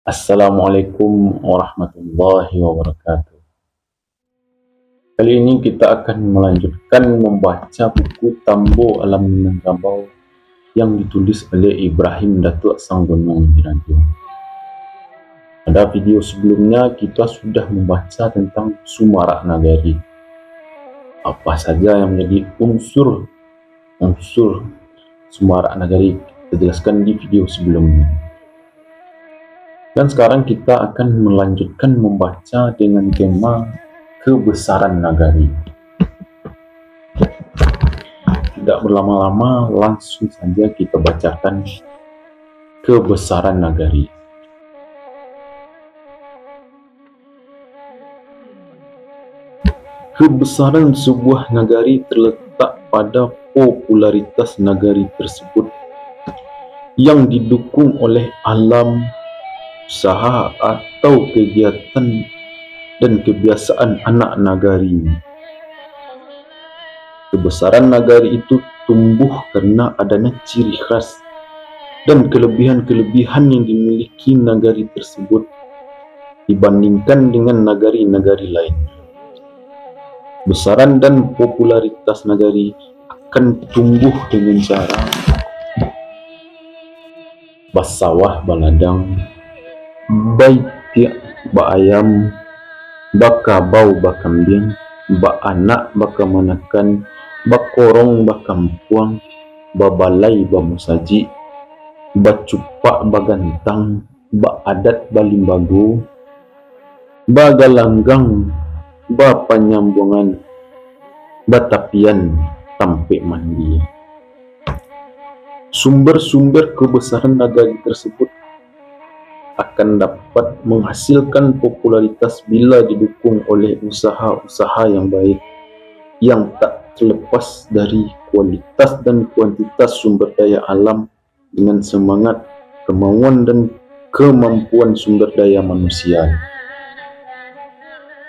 Assalamualaikum warahmatullahi wabarakatuh. Kali ini kita akan melanjutkan membaca buku Tambo Alam Minangkabau yang ditulis oleh Ibrahim Datuk Sanggonong Diraju. Pada video sebelumnya kita sudah membaca tentang Sumarak Nagari. Apa saja yang menjadi unsur Sumarak Nagari kita jelaskan di video sebelumnya. Dan sekarang kita akan melanjutkan membaca dengan tema kebesaran nagari. Tidak berlama-lama, langsung saja kita bacakan kebesaran nagari. Kebesaran sebuah nagari terletak pada popularitas nagari tersebut yang didukung oleh alam, usaha atau kegiatan dan kebiasaan anak nagari. Kebesaran nagari itu tumbuh karena adanya ciri khas dan kelebihan-kelebihan yang dimiliki nagari tersebut dibandingkan dengan nagari-nagari lain. Besaran dan popularitas nagari akan tumbuh dengan cara basawah baladang, baik tiak ba ayam, bakabau bakambing, ba anak bakamanakan, bakorong bakampuang, babalai bamusaji, bacupak bagantang, ba adat balimbago, bagalanggang, bapanyambungan, batapian tampe mandi. Sumber-sumber kebesaran nagari tersebut akan dapat menghasilkan popularitas bila didukung oleh usaha-usaha yang baik yang tak terlepas dari kualitas dan kuantitas sumber daya alam dengan semangat, kemauan dan kemampuan sumber daya manusia.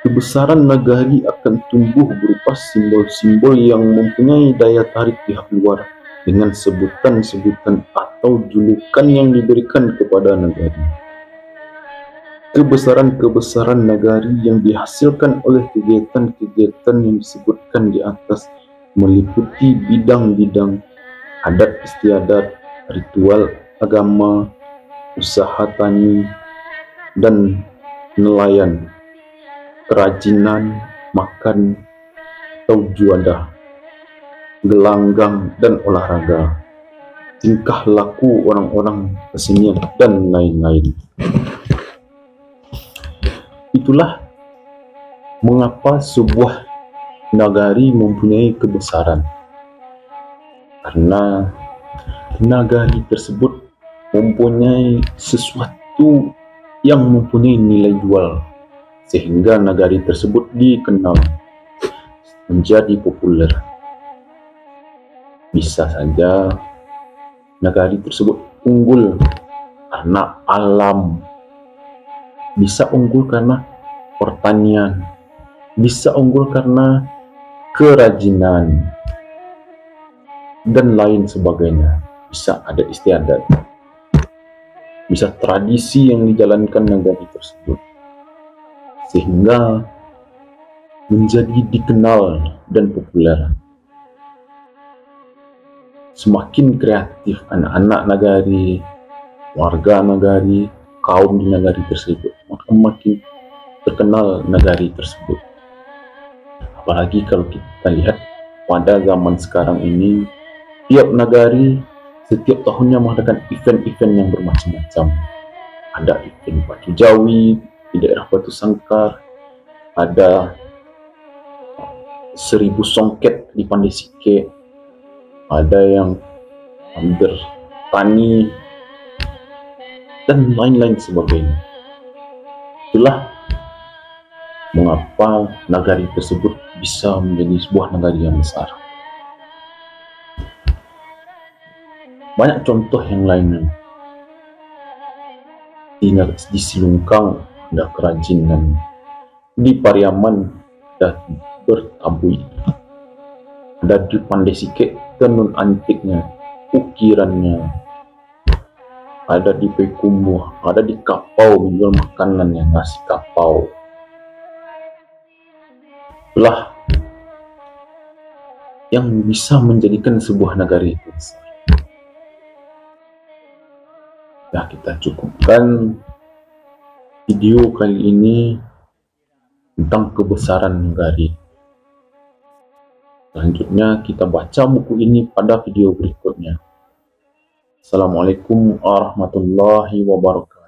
Kebesaran nagari akan tumbuh berupa simbol-simbol yang mempunyai daya tarik pihak luar dengan sebutan-sebutan atau julukan yang diberikan kepada nagari. Kebesaran-kebesaran nagari yang dihasilkan oleh kegiatan-kegiatan yang disebutkan di atas meliputi bidang-bidang adat istiadat, ritual agama, usaha tani dan nelayan, kerajinan, makan atau juadah, gelanggang dan olahraga, tingkah laku orang-orang kesenian dan lain-lain. Itulah mengapa sebuah nagari mempunyai kebesaran, karena nagari tersebut mempunyai sesuatu yang mempunyai nilai jual sehingga nagari tersebut dikenal menjadi populer. Bisa saja nagari tersebut unggul karena alam, bisa unggul karena pertanian, bisa unggul karena kerajinan dan lain sebagainya. Bisa ada istiadat, bisa tradisi yang dijalankan nagari tersebut sehingga menjadi dikenal dan populer. Semakin kreatif anak-anak nagari, warga nagari, kaum di nagari tersebut, maka makin terkenal nagari tersebut. Apalagi kalau kita lihat pada zaman sekarang ini, tiap nagari setiap tahunnya mengadakan event-event yang bermacam-macam. Ada event Batu Jawi di daerah Batu Sangkar, ada 1000 songket di Pandai Sike, ada yang bertani dan lain-lain sebagainya. Itulah mengapa nagari tersebut bisa menjadi sebuah nagari yang besar. Banyak contoh yang lainnya. Di Silungkang ada kerajinan, di Pariaman ada bertabui, ada di Pandai Sike tenun antiknya, ukirannya, ada di Payakumbuh, ada di Kapau menjual makanan yang nasi kapau. Itulah yang bisa menjadikan sebuah negara itu besar. Ya, kita cukupkan video kali ini tentang kebesaran negari. Selanjutnya kita baca buku ini pada video berikutnya. Assalamualaikum warahmatullahi wabarakatuh.